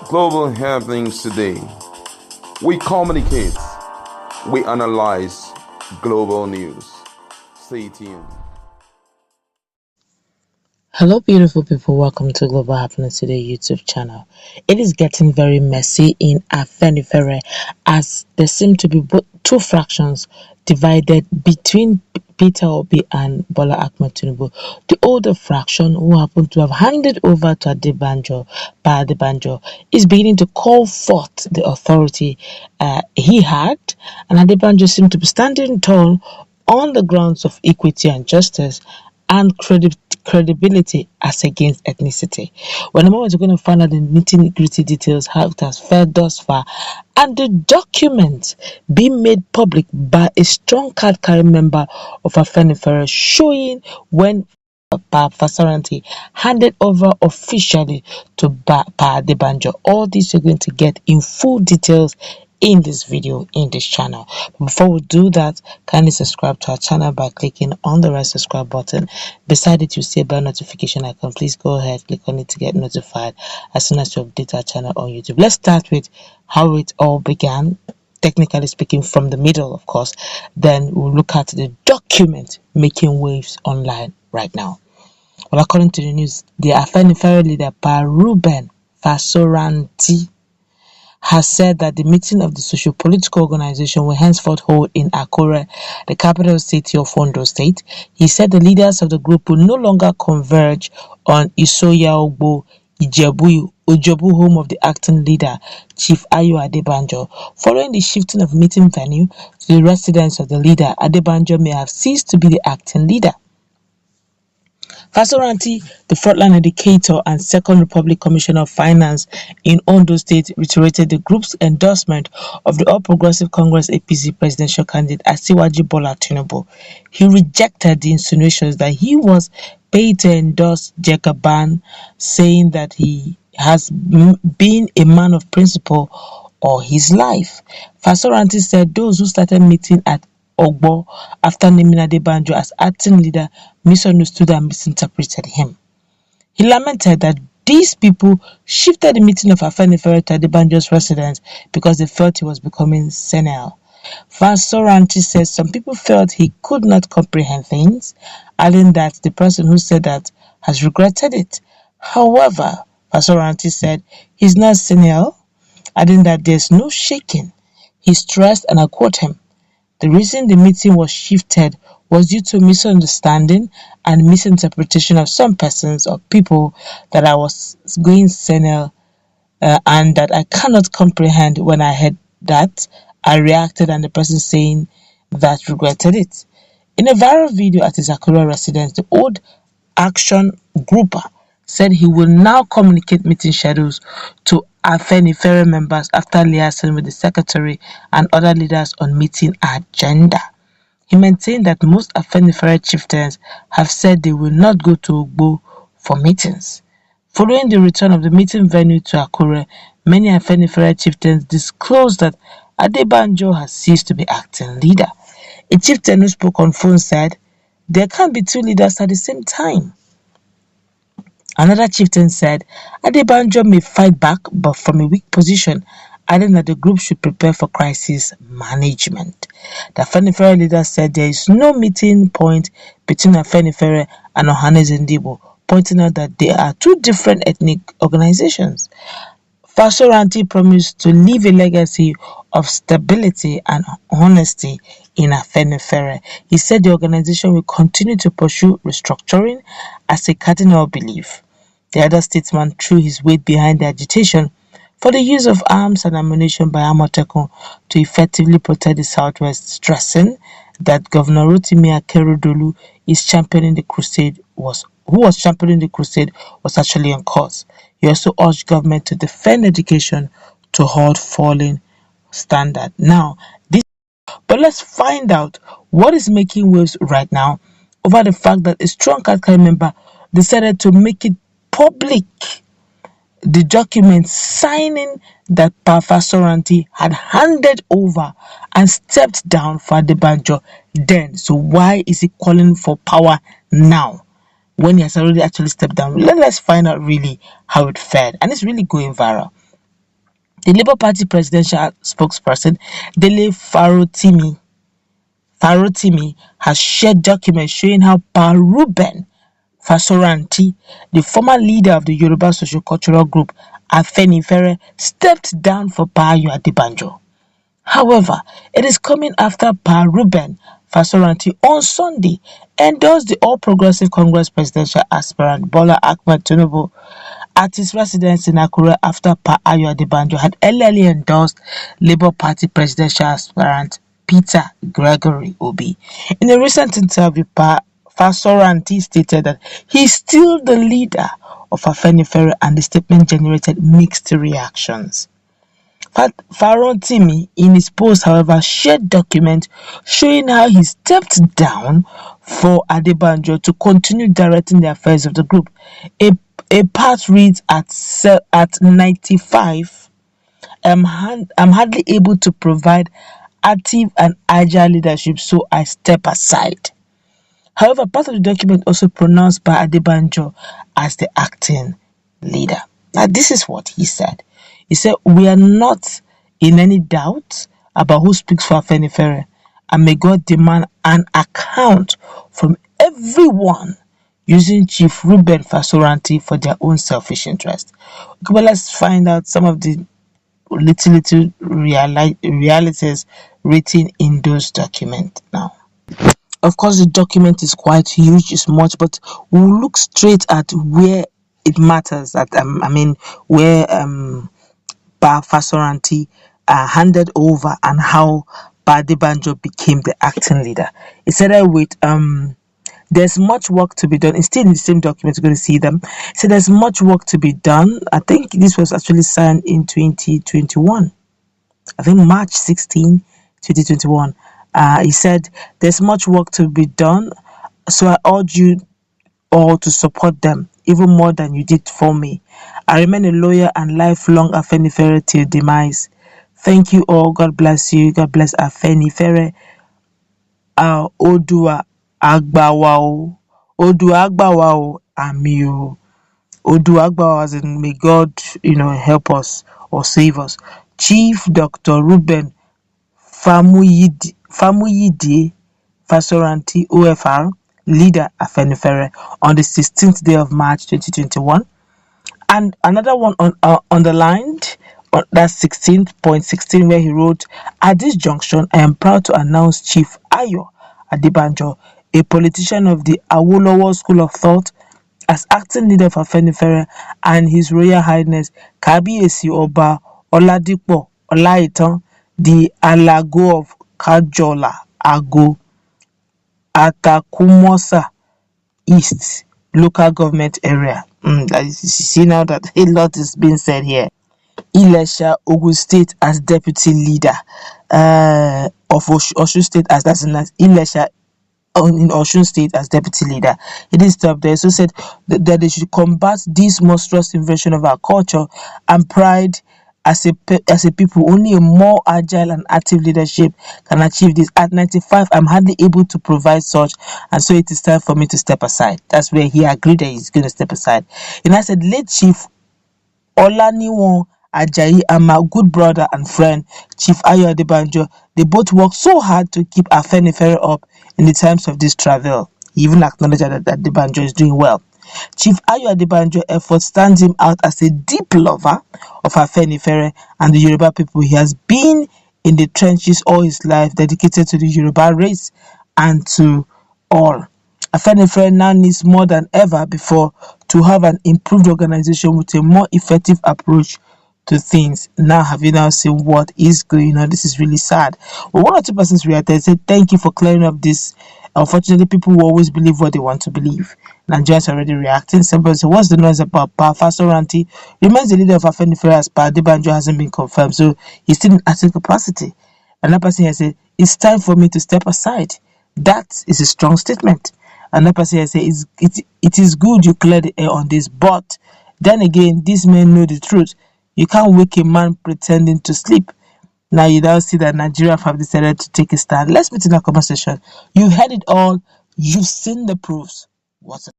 Global happenings today. We communicate, we analyze global news. Stay tuned. Hello, beautiful people. Welcome to Global Happiness Today YouTube channel. It is getting very messy in Afenifere as there seem to be two fractions divided between Peter Obi and Bola Ahmed Tinubu. The older fraction, who happen to have handed over to Adebanjo by Adebanjo, is beginning to call forth the authority he had, and Adebanjo seemed to be standing tall on the grounds of equity and justice and credibility as against ethnicity. When I'm always going to find out the nitty-gritty details, how it has fared thus far, and the document being made public by a strong card-carrying member of Afenifere showing when Fasoranti handed over officially to Adebanjo. All these you're going to get in full details in this video, in this channel. But before we do that, kindly subscribe to our channel by clicking on the red subscribe button. Beside it, you see a bell notification icon. Please go ahead, click on it to get notified as soon as you update our channel on YouTube. Let's start with how it all began, technically speaking, from the middle, of course. Then we'll look at the document making waves online right now. Well, according to the news, the Afenifere leader, Ruben Fasoranti, has said that the meeting of the socio-political organization will henceforth hold in Akure, the capital city of Ondo State. He said the leaders of the group will no longer converge on Isoyaogbo Ojobu, home of the acting leader, Chief Ayo Adebanjo. Following the shifting of meeting venue to the residence of the leader, Adebanjo may have ceased to be the acting leader. Fasoranti, the frontline educator and Second Republic Commissioner of Finance in Ondo State, reiterated the group's endorsement of the All Progressive Congress APC presidential candidate Asiwaju Bola Tinubu. He rejected the insinuations that he was paid to endorse Jagaban, saying that he has been a man of principle all his life. Fasoranti said those who started meeting at Ogbo after naming Adebanjo as acting leader misunderstood and misinterpreted him. He lamented that these people shifted the meeting of Afenifere to Adebanjo's residence because they felt he was becoming senile. Fasoranti says some people felt he could not comprehend things, adding that the person who said that has regretted it. However, Fasoranti said he's not senile, adding that there's no shaking. He stressed, and I quote him, "The reason the meeting was shifted was due to misunderstanding and misinterpretation of some persons or people that I was going senile and that I cannot comprehend. When I heard that, I reacted, and the person saying that regretted it." In a viral video at his Akura residence, the old action grouper said he will now communicate meeting schedules to Afenifere members after liaising with the secretary and other leaders on meeting agenda. He maintained that most Afenifere chieftains have said they will not go to Ogbo for meetings. Following the return of the meeting venue to Akure, many Afenifere chieftains disclosed that Adebanjo has ceased to be acting leader. A chieftain who spoke on phone said, "There can't be two leaders at the same time." Another chieftain said Adebanjo may fight back, but from a weak position, adding that the group should prepare for crisis management. The Afenifere leader said there is no meeting point between Afenifere and Ohanes Ndibo, pointing out that they are two different ethnic organizations. Fasoranti promised to leave a legacy of stability and honesty in Afenifere. He said the organization will continue to pursue restructuring as a cardinal belief. The other statesman threw his weight behind the agitation for the use of arms and ammunition by Amotekun to effectively protect the Southwest, stressing that Governor Rotimi Akeredolu who was championing the crusade was actually on course. He also urged government to defend education to halt falling standard. But let's find out what is making waves right now over the fact that a strong Katkai member decided to make it public. The document signing that Fasoranti had handed over and stepped down for Adebanjo then. So why is he calling for power now when he has already actually stepped down? Let's find out really how it fared, and it's really going viral. The Labour Party presidential spokesperson, Dele Farotimi, has shared documents showing how Pa Ruben Fasoranti, the former leader of the Yoruba socio-cultural group Afenifere, stepped down for Pa Adebanjo. However, it is coming after Pa Ruben Fasoranti on Sunday endorsed the All Progressive Congress presidential aspirant Bola Ahmed Tinubu at his residence in Akure after Pa Adebanjo had earlier endorsed Labour Party presidential aspirant Peter Gregory Obi. In a recent interview, Pa Fasoranti stated that he is still the leader of Afenifere, and the statement generated mixed reactions. Fasoranti, in his post, however, shared documents showing how he stepped down for Adebanjo to continue directing the affairs of the group. A part reads at 95, I'm hardly able to provide active and agile leadership, so I step aside. However, part of the document also pronounced by Adebanjo as the acting leader. Now, this is what he said. He said, "We are not in any doubt about who speaks for Afenifere, and may God demand an account from everyone using Chief Ruben Fasoranti for their own selfish interest." Okay, but let's find out some of the little realities written in those documents now. Of course, the document is quite huge, it's much, but we'll look straight at where it matters. Where Fasoranti handed over and how Adebanjo became the acting leader. It started with there's much work to be done. It's still in the same document, you're going to see them. So there's much work to be done. I think this was actually signed in 2021. I think March 16, 2021. He said, "There's much work to be done, so I urge you all to support them, even more than you did for me. I remain a lawyer and lifelong Afenifere till demise. Thank you all. God bless you. God bless Afenifere. Odua Agbawao. Odua Agbawao Amio. Odua Agbawa, as in may God, help us or save us. Chief Dr. Ruben Famuyide Fasoranti OFR, leader Afenifere, on the 16th day of March 2021. And another one underlined, that's 16.16, where he wrote, "At this junction, I am proud to announce Chief Ayo Adebanjo, a politician of the Awolowo School of Thought, as acting leader of Afenifere, and His Royal Highness Kabiyesi Oba Oladipo Olaitan, the Alago of Kajola Ago, Atakumosa East local government area." You see now that a lot is being said here. Ilesha Ogun State as deputy leader of Osun State, as that's in Ilesha in Osun State as deputy leader. He didn't stop there. So said that they should combat this monstrous invasion of our culture and pride as a people. Only a more agile and active leadership can achieve this. At 95, I'm hardly able to provide such, and so it is time for me to step aside. That's where he agreed that he's going to step aside. And I said, late Chief Olaniwon Ajayi and my good brother and friend Chief Ayo Adebanjo, they both worked so hard to keep Afenifere up in the times of this travel. He even acknowledged that Adebanjo is doing well. Chief Ayo Adebanjo's effort stands him out as a deep lover of Afenifere and the Yoruba people. He has been in the trenches all his life, dedicated to the Yoruba race and to all. Afenifere now needs more than ever before to have an improved organization with a more effective approach to things. Now, have you now seen what is going on? This is really sad. Well, one or two persons reacted and said, "Thank you for clearing up this." Unfortunately, people will always believe what they want to believe. Nigerians are already reacting. Somebody said, "What's the noise about Pa Fasoranti? Remains the leader of Afenifere as Pa Adebanjo hasn't been confirmed, so he's still in active capacity." Another person here said, "It's time for me to step aside." That is a strong statement. Another person here says, it is good you clear the air on this, but then again, these men know the truth. You can't wake a man pretending to sleep. Now you now see that Nigeria have decided to take a stand. Let's meet in a conversation. You've heard it all. You've seen the proofs. What's